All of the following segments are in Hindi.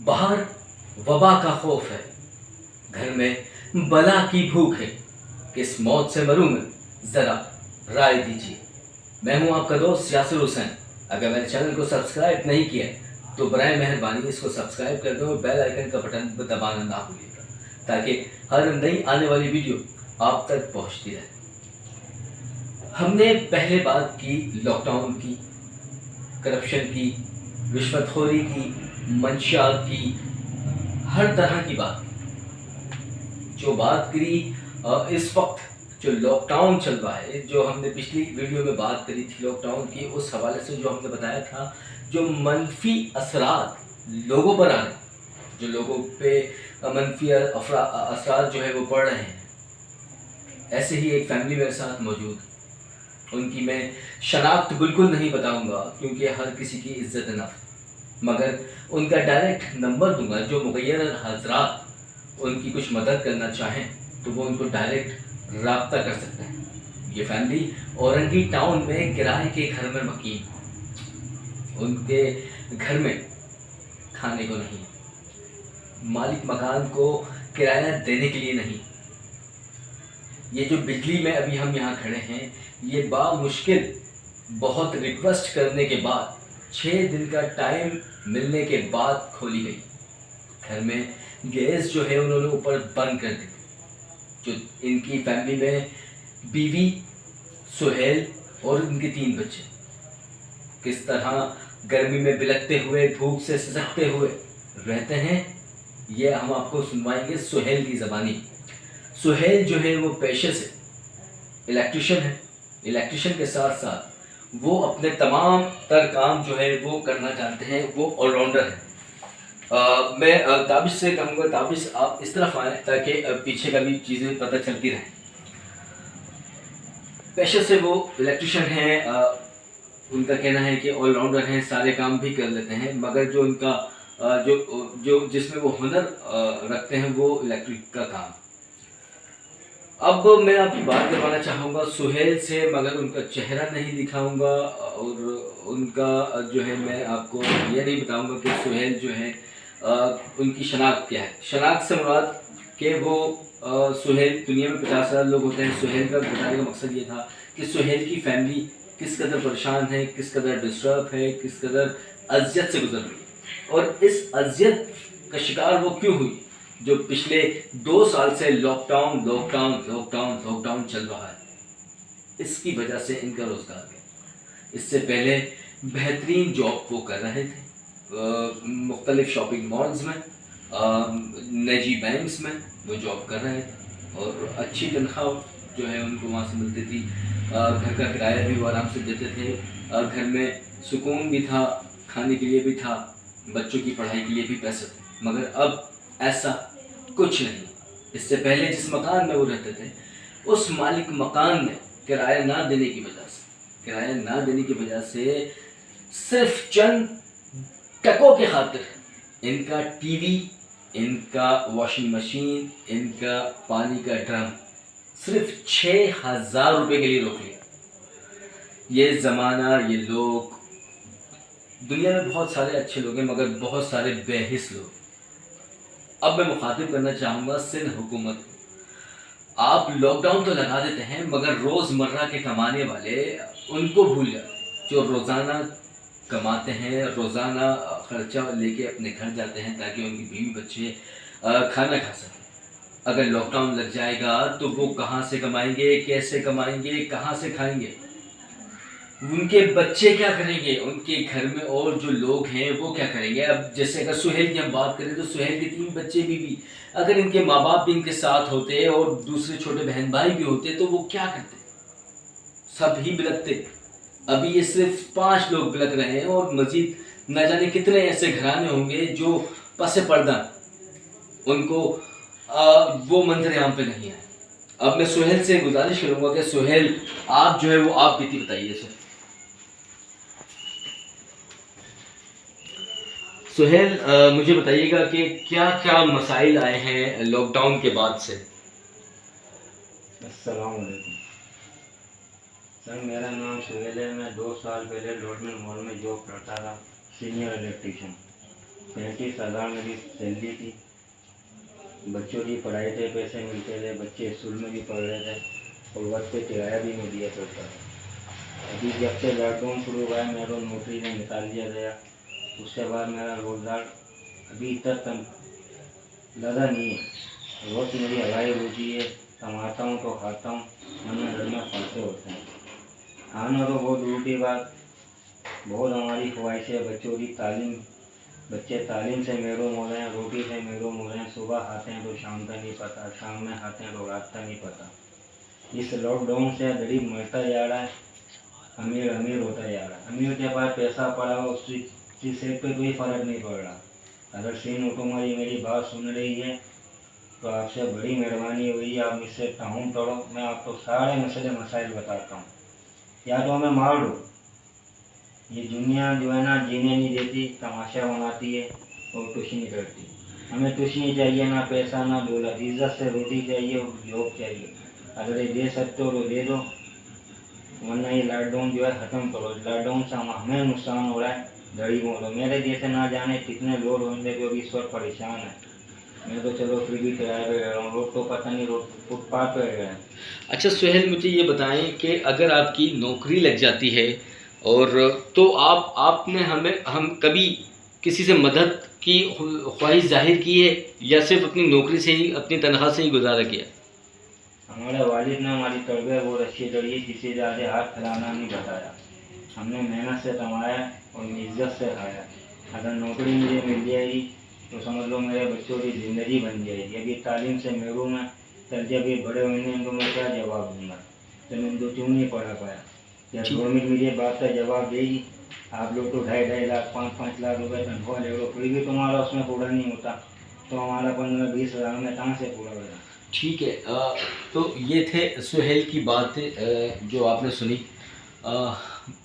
बाहर वबा का खौफ है, घर में बला की भूख है, किस मौत से मरूं मैं, ज़रा राय दीजिए। मैं हूं आपका दोस्त यासिर हुसैन। अगर मेरे चैनल को सब्सक्राइब नहीं किया तो बराए मेहरबानी इसको सब्सक्राइब कर दो और बेल आइकन का बटन दबाना ना भूलिएगा, ताकि हर नई आने वाली वीडियो आप तक पहुंचती रहे। हमने पहले बात की लॉकडाउन की, करप्शन की, रिश्वतखोरी की, मंशियात की, हर तरह की बात की। जो बात करी इस वक्त जो लॉकडाउन चल रहा है, जो हमने पिछली वीडियो में बात करी थी लॉकडाउन की, उस हवाले से जो हमने बताया था जो मनफी असरात लोगों पर आ रहे हैं, जो लोगों पे मनफी असरात जो है वो पड़ रहे हैं। ऐसे ही एक फैमिली मेरे साथ मौजूद, उनकी मैं शनाख्त बिल्कुल नहीं बताऊंगा क्योंकि हर किसी की इज्जत नफ्स, मगर उनका डायरेक्ट नंबर दूंगा। जो मुग़य्यर हज़रात उनकी कुछ मदद करना चाहें तो वो उनको डायरेक्ट रब्ता कर सकते हैं। ये फैमिली औरंगी टाउन में किराए के घर में मकीन, उनके घर में खाने को नहीं, मालिक मकान को किराया देने के लिए नहीं। ये जो बिजली में अभी हम यहाँ खड़े हैं, ये बामुश्किल बहुत रिक्वेस्ट करने के बाद 6 दिन का टाइम मिलने के बाद खोली गई। घर में गैस जो है उन्होंने ऊपर बंद कर दी। जो इनकी फैमिली में बीवी, सुहेल और इनके 3 बच्चे किस तरह गर्मी में बिलखते हुए, धूप से सिसकते हुए रहते हैं, ये हम आपको सुनवाएंगे सुहेल की ज़बानी। सुहेल जो है वो पेशे से इलेक्ट्रिशियन है। इलेक्ट्रिशियन के साथ साथ वो अपने तमाम तर काम जो है वो करना जानते हैं, वो ऑलराउंडर है। मैं ताबिश से कहूँगा, ताबिश आप इस तरफ आएँ ताकि पीछे का भी चीज़ें पता चलती रहें। पेशे से वो इलेक्ट्रिशियन हैं। उनका कहना है कि ऑलराउंडर हैं, सारे काम भी कर लेते हैं, मगर जो उनका जो जिसमें वो हुनर रखते हैं वो इलेक्ट्रिक का काम। अब मैं आपकी बात करवाना चाहूँगा सुहेल से, मगर उनका चेहरा नहीं दिखाऊंगा और उनका जो है मैं आपको ये नहीं बताऊंगा कि सुहेल जो है उनकी शनाख्त क्या है। शनाख्त से मुराद कि वो सुहेल, दुनिया में 50,000 लोग होते हैं। सुहेल का बताने का मकसद ये था कि सुहेल की फैमिली किस कदर परेशान है, किस कदर डिस्टर्ब है, किस कदर अजियत से गुजर रही है, और इस अजियत का शिकार वो क्यों हुई जो पिछले 2 साल से लॉकडाउन लॉकडाउन लॉकडाउन लॉकडाउन चल रहा है। इसकी वजह से इनका रोज़गार गया। इससे पहले बेहतरीन जॉब वो कर रहे थे, मुख्तलिफ शॉपिंग मॉल्स में, निजी बैंक्स में वो जॉब कर रहे थे और अच्छी तनख्वाह जो है उनको वहाँ से मिलती थी। घर का किराया भी वो आराम से देते थे, घर में सुकून भी था, खाने के लिए भी था, बच्चों की पढ़ाई के लिए भी पैसे थे। मगर अब ऐसा कुछ नहीं। इससे पहले जिस मकान में वो रहते थे, उस मालिक मकान में किराया ना देने की वजह से सिर्फ चंद टकों के खातिर इनका टीवी, इनका वॉशिंग मशीन, इनका पानी का ड्रम सिर्फ 6,000 रुपये के लिए रोक लिया। ये ज़माना, ये लोग, दुनिया में बहुत सारे अच्छे लोग हैं मगर बहुत सारे बेहिस लोग। अब मैं मुखातिब करना चाहूँगा सिंध हुकूमत को। आप लॉकडाउन तो लगा देते हैं मगर रोज़मर्रा के कमाने वाले उनको भूल जाते हैं, जो रोज़ाना कमाते हैं, रोज़ाना ख़र्चा लेके अपने घर जाते हैं ताकि उनकी बीवी बच्चे खाना खा सकें। अगर लॉकडाउन लग जाएगा तो वो कहाँ से कमाएंगे, कैसे कमाएंगे, कहाँ से खाएंगे, उनके बच्चे क्या करेंगे, उनके घर में और जो लोग हैं वो क्या करेंगे। अब जैसे अगर सुहेल की हम बात करें तो सुहेल के 3 बच्चे भी अगर इनके माँ बाप भी इनके साथ होते और दूसरे छोटे बहन भाई भी होते तो वो क्या करते, सब ही बिलकते। अभी ये सिर्फ 5 लोग बिलक रहे हैं और मजीद न जाने कितने ऐसे घराने होंगे जो पसे पर्दा उनको वो मंजर यहाँ पे नहीं है। अब मैं सुहेल से गुजारिश करूँगा कि सुहेल आप जो है वो आप बीती बताइए। सुहेल, मुझे बताइएगा कि क्या क्या मसाइल आए हैं लॉकडाउन के बाद से। अस्सलाम वालेकुम सर, मेरा नाम सुहेल है। मैं 2 साल पहले लॉर्डमैन मॉल में जॉब करता था, सीनियर इलेक्ट्रिशियन। 35,000 मेरी सैलरी थी। बच्चों की पढ़ाई के पैसे मिलते थे, बच्चे स्कूल में भी पढ़ रहे थे और वक्त पे किराया भी नहीं दिया करता था। अभी जब से लॉकडाउन शुरू हुआ है मेरे को नौकरी में निकाल दिया गया, उसके बाद मेरा रोजगार अभी तक लगा नहीं है। रोज मेरी हवाई रोजी है, कमाता हूँ तो खाता हूँ, वरना घर में खर्चे होते हैं। आना तो बहुत दूर की बात, बहुत हमारी ख्वाहिश है बच्चों की तालीम। बच्चे तालीम से महरूम हो रहे हैं, रोटी से महरूम हो रहे हैं। सुबह खाते हैं तो शाम का नहीं पता, शाम में खाते हैं तो रात का नहीं पता। इस लॉकडाउन से गरीब मरता जा रहा है, अमीर अमीर होता जा रहा है। अमीर के पास पैसा पड़ा हो उसकी सेहत पे कोई फ़र्क नहीं पड़ रहा। अगर सिंह हुकूमत मेरी बात सुन रही है तो आपसे बड़ी मेहरबानी हुई, आप मुझसे ताउन करो। मैं आपको सारे मसले मसाइल बताता हूँ, या तो हमें मार दो। ये दुनिया जो है ना जीने नहीं देती, तमाशा बनाती है और कुछ नहीं करती। हमें कुछ नहीं चाहिए, ना पैसा ना दौलत, इज्जत से रोटी चाहिए और जॉब चाहिए। अगर ये दे सकते हो तो दे दो, वरना ये लॉकडाउन जो है ख़त्म करो। लॉकडाउन से हमें नुकसान हो रहा है गरीबों को। मेरे जैसे ना जाने कितने लोग होंगे जो इस वक्त परेशान है। मैं तो चलो फिर भी किराए पे रह रहा हूँ, लोग तो पता नहीं रोड फुटपाथ पे रह रहे हैं। अच्छा सुहेल, मुझे ये बताएं कि अगर आपकी नौकरी लग जाती है और तो आपने हम कभी किसी से मदद की ख्वाहिश जाहिर की है या सिर्फ अपनी नौकरी से ही, अपनी तनख्वाह से ही गुजारा किया? हमारे वालिद ने हमारी तरबियत बहुत अच्छी करी, किसी ज़्यादा हाथ फैलाना नहीं बताया। हमने मेहनत से कमाया और इज्जत से खाया। अगर नौकरी मुझे मिल जाएगी तो समझ लो मेरे बच्चों की ज़िंदगी बन जाएगी। अभी तालीम से महरूम है, कल जब ये बड़े होंगे इनको मैं क्या जवाब दूँगा? तो मैं इनको क्यों नहीं पढ़ा पाया? या गवर्नमेंट मुझे बात का जवाब देगी, आप लोग तो 2.5 लाख 5-5 लाख रुपए तनख्वाह ले लो, फिर भी तुम्हारा उसमें पूरा नहीं होता, तो हमारा 15-20 हज़ार में कहाँ से पूरा होगा? ठीक है। तो ये थे सुहेल की बातें जो आपने सुनी।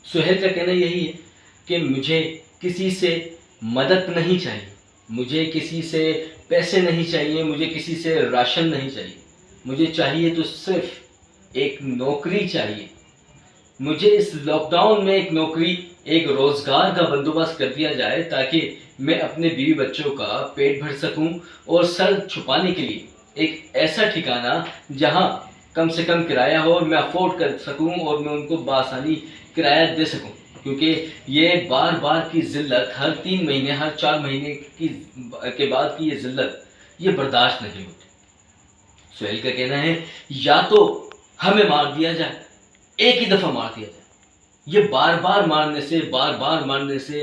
सुहेल का कहना यही है कि मुझे किसी से मदद नहीं चाहिए, मुझे किसी से पैसे नहीं चाहिए, मुझे किसी से राशन नहीं चाहिए, मुझे चाहिए तो सिर्फ एक नौकरी चाहिए। मुझे इस लॉकडाउन में एक नौकरी, एक रोज़गार का बंदोबस्त कर दिया जाए ताकि मैं अपने बीवी बच्चों का पेट भर सकूं और सर छुपाने के लिए एक ऐसा ठिकाना जहां कम से कम किराया हो और मैं अफोर्ड कर सकूं और मैं उनको बासानी किराया दे सकूं। क्योंकि ये बार बार की ज़िल्लत, हर 3 महीने हर 4 महीने के बाद की ये ज़िल्लत, ये बर्दाश्त नहीं होती। सुहेल का कहना है या तो हमें मार दिया जाए, एक ही दफ़ा मार दिया जाए। ये बार बार मारने से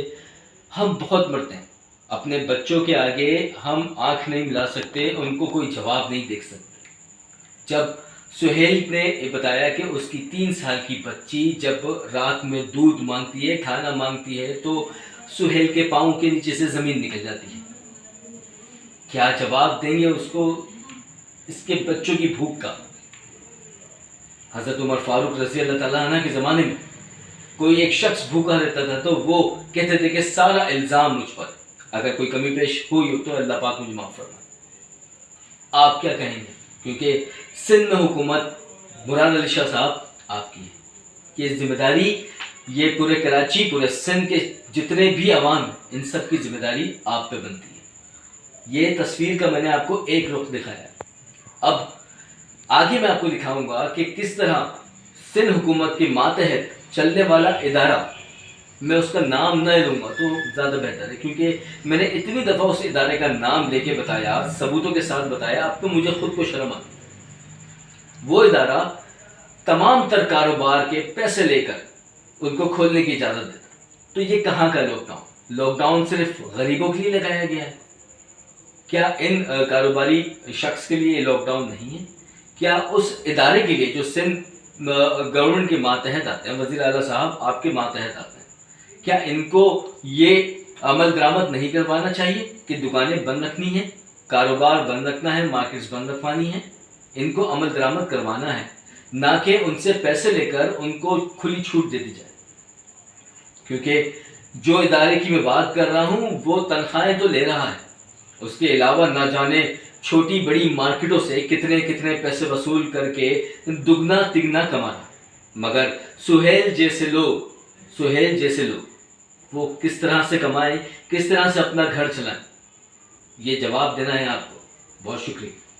हम बहुत मरते हैं। अपने बच्चों के आगे हम आंख नहीं मिला सकते, उनको कोई जवाब नहीं दे सकते। जब सुहेल ने बताया कि उसकी 3 साल की बच्ची जब रात में दूध मांगती है, खाना मांगती है, तो सुहेल के पाँव के नीचे से ज़मीन निकल जाती है। क्या जवाब देंगे उसको इसके बच्चों की भूख का? हज़रत उमर फारूक रज़ी अल्लाह ताला अन्हु के ज़माने में कोई एक शख्स भूखा रहता था तो वो कहते थे कि सारा इल्ज़ाम मुझ पर, अगर कोई कमी पेश हुई हो तो अल्लाह पाक मुझे माफ़ फरमाए। आप क्या कहेंगे? क्योंकि सिंध में हुकूमत मुराद अली शाह साहब आपकी है, ये जिम्मेदारी, ये पूरे कराची, पूरे सिंध के जितने भी अवाम, इन सब की जिम्मेदारी आप पे बनती है। ये तस्वीर का मैंने आपको एक रुख दिखाया। अब आगे मैं आपको दिखाऊंगा कि किस तरह सिंध हुकूमत के मातहत चलने वाला इदारा, मैं उसका नाम न लूँगा तो ज़्यादा बेहतर है, क्योंकि मैंने इतनी दफ़ा उस इदारे का नाम लेके बताया, सबूतों के साथ बताया, अब तो मुझे खुद को शर्म आती। वो इदारा तमाम तर कारोबार के पैसे लेकर उनको खोलने की इजाज़त देता। तो ये कहाँ का लॉकडाउन? लॉकडाउन सिर्फ गरीबों के लिए लगाया गया है? क्या इन कारोबारी शख्स के लिए लॉकडाउन नहीं है? क्या उस इदारे के लिए जो सिंध गवर्नमेंट के मातहत आते हैं, वज़ीर आला साहब आपके मातहत आते हैं, क्या इनको ये अमल दरामद नहीं करवाना चाहिए कि दुकानें बंद रखनी है, कारोबार बंद रखना है, मार्केट्स बंद रखवानी है? इनको अमल दरामद करवाना है, ना कि उनसे पैसे लेकर उनको खुली छूट दे दी जाए। क्योंकि जो इदारे की मैं बात कर रहा हूँ वो तनख्वाहें तो ले रहा है, उसके अलावा ना जाने छोटी बड़ी मार्केटों से कितने कितने पैसे वसूल करके दुगना तिगना कमा रहा। मगर सुहेल जैसे लोग वो किस तरह से कमाएं, किस तरह से अपना घर चलाएं, ये जवाब देना है आपको। बहुत शुक्रिया।